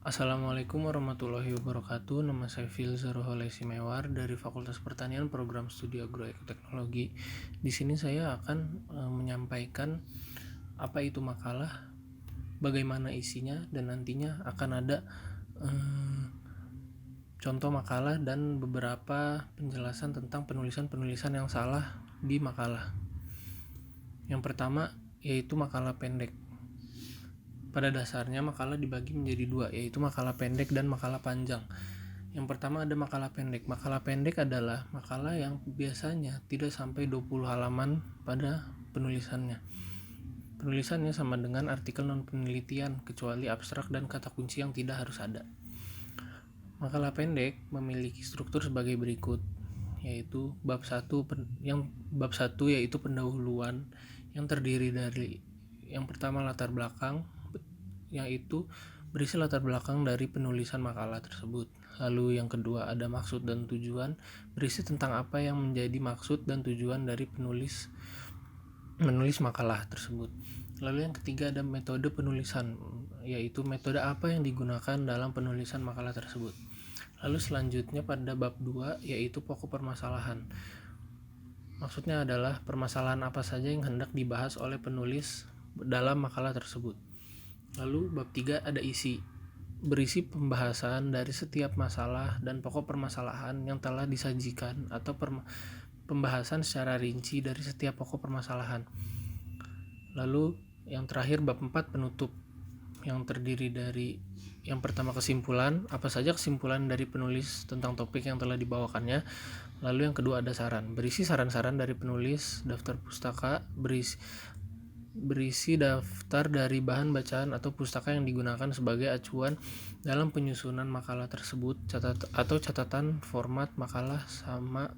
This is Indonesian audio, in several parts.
Assalamualaikum warahmatullahi wabarakatuh. Nama saya Filzar Simewar dari Fakultas Pertanian Program Studi Agroekoteknologi. Di sini saya akan menyampaikan apa itu makalah, bagaimana isinya, dan nantinya akan ada contoh makalah dan beberapa penjelasan tentang penulisan-penulisan yang salah di makalah. Yang pertama yaitu makalah pendek. Pada dasarnya makalah dibagi menjadi dua, yaitu makalah pendek dan makalah panjang. Yang pertama ada makalah pendek. Makalah pendek adalah makalah yang biasanya tidak sampai 20 halaman pada penulisannya. Penulisannya sama dengan artikel non-penelitian, kecuali abstrak dan kata kunci yang tidak harus ada. Makalah pendek memiliki struktur sebagai berikut, yaitu bab 1 yaitu pendahuluan, yang terdiri dari yang pertama latar belakang, yaitu berisi latar belakang dari penulisan makalah tersebut. Lalu yang kedua ada maksud dan tujuan, berisi tentang apa yang menjadi maksud dan tujuan dari menulis makalah tersebut. Lalu yang ketiga ada metode penulisan, yaitu metode apa yang digunakan dalam penulisan makalah tersebut. Lalu selanjutnya pada bab 2 yaitu pokok permasalahan. Maksudnya adalah permasalahan apa saja yang hendak dibahas oleh penulis dalam makalah tersebut. Lalu bab 3 ada isi, berisi pembahasan dari setiap masalah dan pokok permasalahan yang telah disajikan atau pembahasan secara rinci dari setiap pokok permasalahan. Lalu yang terakhir bab 4 penutup, yang terdiri dari yang pertama kesimpulan, apa saja kesimpulan dari penulis tentang topik yang telah dibawakannya. Lalu yang kedua ada saran, berisi saran-saran dari penulis, daftar pustaka, berisi daftar dari bahan bacaan atau pustaka yang digunakan sebagai acuan dalam penyusunan makalah tersebut, catatan format makalah sama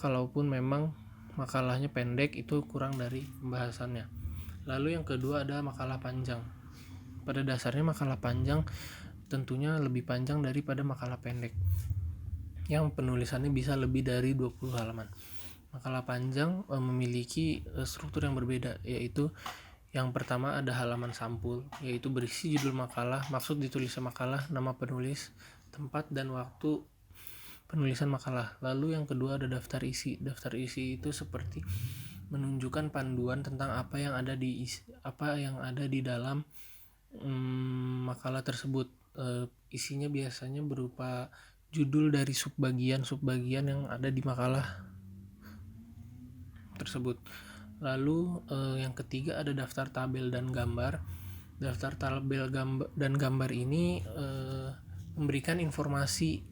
kalaupun memang makalahnya pendek, itu kurang dari pembahasannya. Lalu yang kedua ada makalah panjang. Pada dasarnya makalah panjang tentunya lebih panjang daripada makalah pendek, yang penulisannya bisa lebih dari 20 halaman. Makalah panjang memiliki struktur yang berbeda, yaitu yang pertama ada halaman sampul, yaitu berisi judul makalah, maksud ditulisnya makalah, nama penulis, tempat dan waktu penulisan makalah. Lalu yang kedua ada daftar isi. Daftar isi itu seperti menunjukkan panduan tentang apa yang ada di dalam makalah tersebut. Isinya biasanya berupa judul dari subbagian yang ada di makalah tersebut. Lalu yang ketiga ada daftar tabel dan gambar. Daftar tabel dan gambar ini memberikan informasi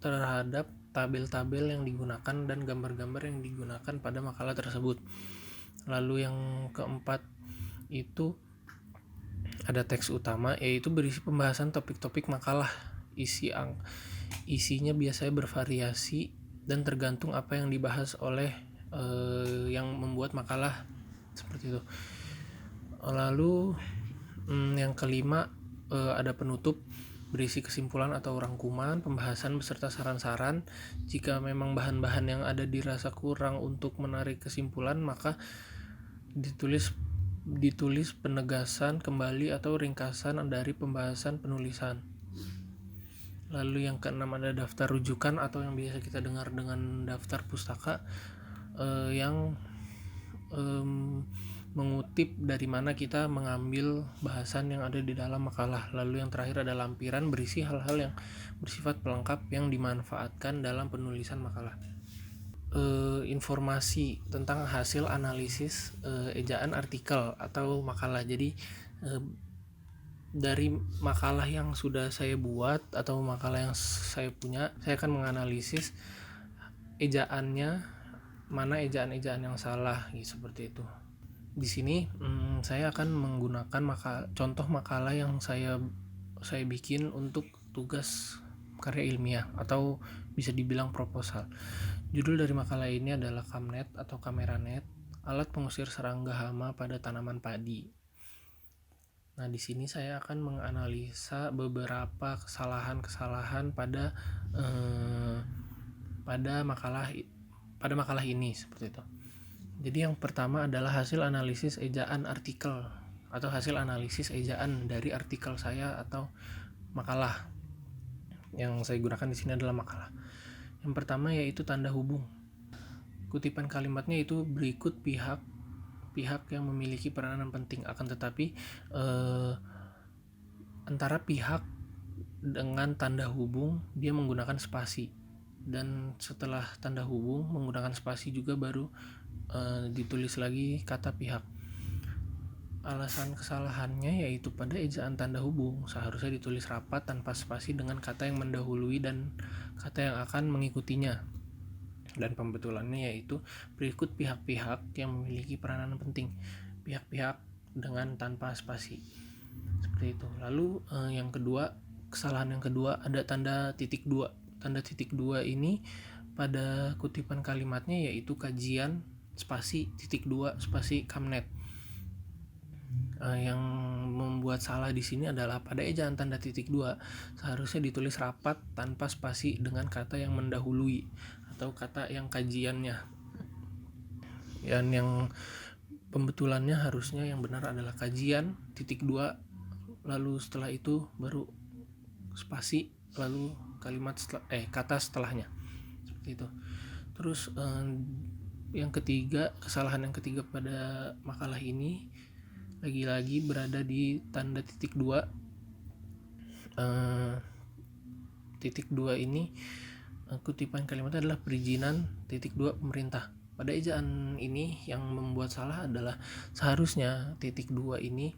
terhadap tabel-tabel yang digunakan dan gambar-gambar yang digunakan pada makalah tersebut. Lalu yang keempat itu ada teks utama, yaitu berisi pembahasan topik-topik makalah. Isinya biasanya bervariasi dan tergantung apa yang dibahas oleh yang membuat makalah, seperti itu. Lalu yang kelima ada penutup, berisi kesimpulan atau rangkuman, pembahasan beserta saran-saran. Jika memang bahan-bahan yang ada dirasa kurang untuk menarik kesimpulan, maka ditulis penegasan kembali atau ringkasan dari pembahasan penulisan. Lalu yang keenam ada daftar rujukan atau yang biasa kita dengar dengan daftar pustaka, yang mengutip dari mana kita mengambil bahasan yang ada di dalam makalah. Lalu yang terakhir ada lampiran, berisi hal-hal yang bersifat pelengkap yang dimanfaatkan dalam penulisan makalah. Informasi tentang hasil analisis ejaan artikel atau makalah. Jadi dari makalah yang sudah saya buat atau makalah yang saya punya, saya akan menganalisis ejaannya, mana ejaan-ejaan yang salah, gitu, seperti itu. Di sini saya akan menggunakan contoh makalah yang saya bikin untuk tugas karya ilmiah atau bisa dibilang proposal. Judul dari makalah ini adalah Kamnet atau kamera net, alat pengusir serangga hama pada tanaman padi. Nah, di sini saya akan menganalisa beberapa kesalahan pada makalah ini, seperti itu. Jadi yang pertama adalah hasil analisis ejaan artikel atau hasil analisis ejaan dari artikel saya atau makalah. Yang saya gunakan di sini adalah makalah. Yang pertama yaitu tanda hubung. Kutipan kalimatnya itu berikut pihak yang memiliki peranan penting, akan tetapi antara pihak dengan tanda hubung dia menggunakan spasi, dan setelah tanda hubung menggunakan spasi juga baru ditulis lagi kata pihak. Alasan kesalahannya yaitu pada ejaan tanda hubung seharusnya ditulis rapat tanpa spasi dengan kata yang mendahului dan kata yang akan mengikutinya, dan pembetulannya yaitu berikut pihak-pihak yang memiliki peranan penting, pihak-pihak dengan tanpa spasi, seperti itu. Lalu yang kedua, kesalahan yang kedua ada tanda titik dua. Tanda titik dua ini pada kutipan kalimatnya yaitu kajian spasi titik dua spasi Kamnet. Yang membuat salah di sini adalah pada ejaan tanda titik dua seharusnya ditulis rapat tanpa spasi dengan kata yang mendahului atau kata yang kajiannya. Dan yang pembetulannya harusnya yang benar adalah kajian titik dua, lalu setelah itu baru spasi, lalu kata setelahnya, seperti itu. Terus yang ketiga, kesalahan yang ketiga pada makalah ini lagi-lagi berada di tanda titik dua. Titik dua ini kutipan kalimatnya adalah perizinan titik dua pemerintah. Pada ejaan ini yang membuat salah adalah seharusnya titik dua ini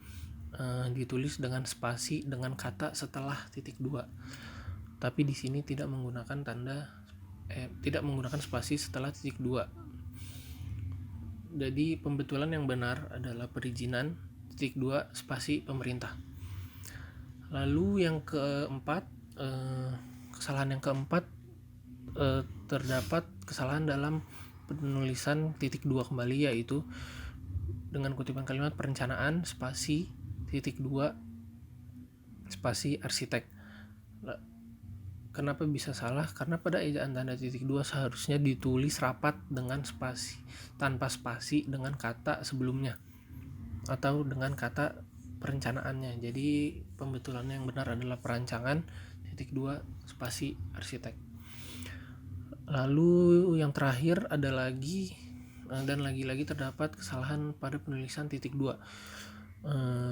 ditulis dengan spasi dengan kata setelah titik dua, tapi di sini tidak menggunakan spasi setelah titik dua. Jadi pembetulan yang benar adalah perizinan titik dua spasi pemerintah. Lalu yang keempat, kesalahan yang keempat, terdapat kesalahan dalam penulisan titik dua kembali, yaitu dengan kutipan kalimat perencanaan spasi titik dua spasi arsitek. Kenapa bisa salah? Karena pada ejaan tanda titik dua seharusnya ditulis rapat dengan spasi tanpa spasi dengan kata sebelumnya atau dengan kata perencanaannya. Jadi pembetulannya yang benar adalah perancangan titik dua spasi arsitek. Lalu yang terakhir ada lagi, dan lagi-lagi terdapat kesalahan pada penulisan titik dua,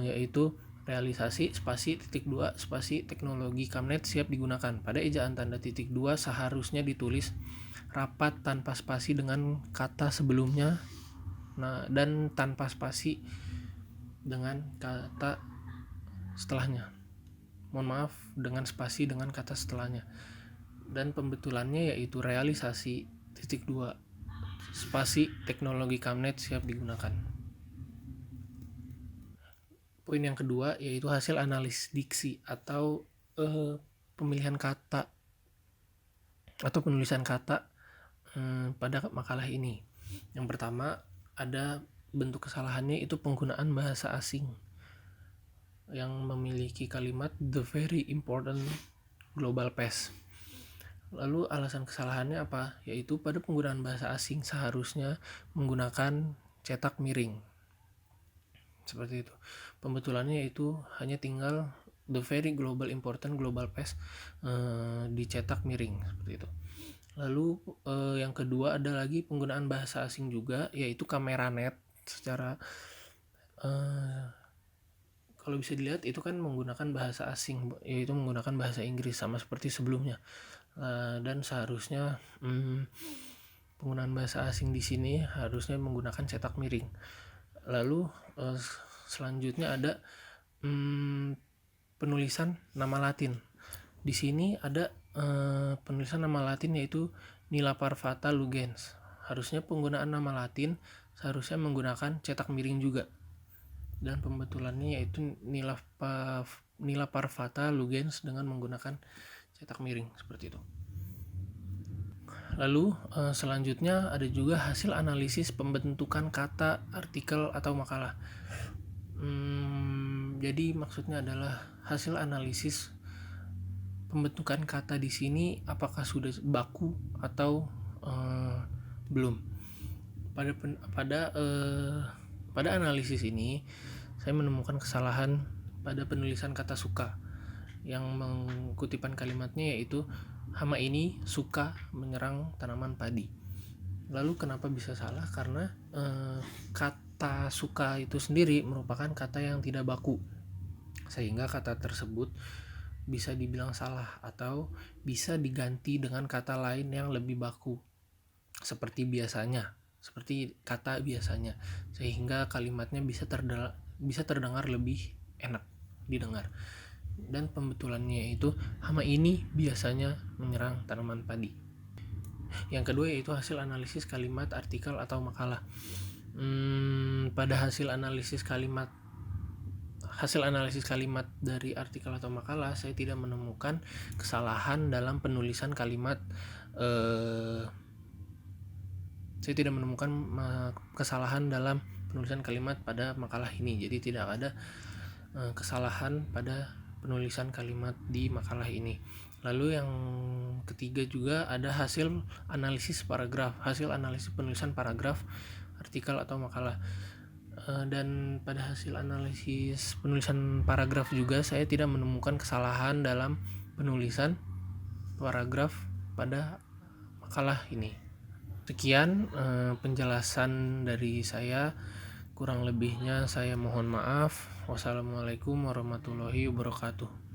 yaitu realisasi spasi titik dua spasi teknologi Kamnet siap digunakan. Pada ejaan tanda titik dua seharusnya ditulis rapat tanpa spasi dengan kata sebelumnya, dan tanpa spasi dengan kata setelahnya. Dengan spasi dengan kata setelahnya. Dan pembetulannya yaitu realisasi titik dua spasi teknologi Kamnet siap digunakan. Poin yang kedua yaitu hasil analisis diksi atau pemilihan kata atau penulisan kata pada makalah ini. Yang pertama ada bentuk kesalahannya itu penggunaan bahasa asing yang memiliki kalimat the very important global past. Lalu alasan kesalahannya apa? Yaitu pada penggunaan bahasa asing seharusnya menggunakan cetak miring. Seperti itu. Pembetulannya itu hanya tinggal the very global important global past dicetak miring, seperti itu. Lalu yang kedua ada lagi penggunaan bahasa asing juga, yaitu kameranet. Secara kalau bisa dilihat itu kan menggunakan bahasa asing, yaitu menggunakan bahasa Inggris sama seperti sebelumnya. Dan seharusnya penggunaan bahasa asing di sini harusnya menggunakan cetak miring. Lalu selanjutnya ada penulisan nama Latin. Di sini ada penulisan nama Latin yaitu Nila Parvata Lugens. Harusnya penggunaan nama Latin seharusnya menggunakan cetak miring juga. Dan pembetulannya yaitu Nila Parvata Lugens dengan menggunakan cetak miring, seperti itu. Lalu selanjutnya ada juga hasil analisis pembentukan kata, artikel atau makalah. Jadi maksudnya adalah hasil analisis pembentukan kata di sini apakah sudah baku atau belum. Pada analisis ini saya menemukan kesalahan pada penulisan kata suka. Yang mengkutipan kalimatnya yaitu hama ini suka menyerang tanaman padi. Lalu kenapa bisa salah? Karena kata suka itu sendiri merupakan kata yang tidak baku, sehingga kata tersebut bisa dibilang salah atau bisa diganti dengan kata lain yang lebih baku, seperti kata biasanya, sehingga kalimatnya bisa terdengar lebih enak didengar. Dan pembetulannya itu hama ini biasanya menyerang tanaman padi. Yang kedua yaitu hasil analisis kalimat, artikel atau makalah. Pada hasil analisis kalimat dari artikel atau makalah, saya tidak menemukan kesalahan dalam penulisan kalimat. Saya tidak menemukan kesalahan dalam penulisan kalimat pada makalah ini. Jadi tidak ada kesalahan pada penulisan kalimat di makalah ini. Lalu yang ketiga juga ada hasil analisis penulisan paragraf, artikel atau makalah. Dan pada hasil analisis penulisan paragraf juga saya tidak menemukan kesalahan dalam penulisan paragraf pada makalah ini. Sekian penjelasan dari saya. Kurang lebihnya saya mohon maaf. Wassalamualaikum warahmatullahi wabarakatuh.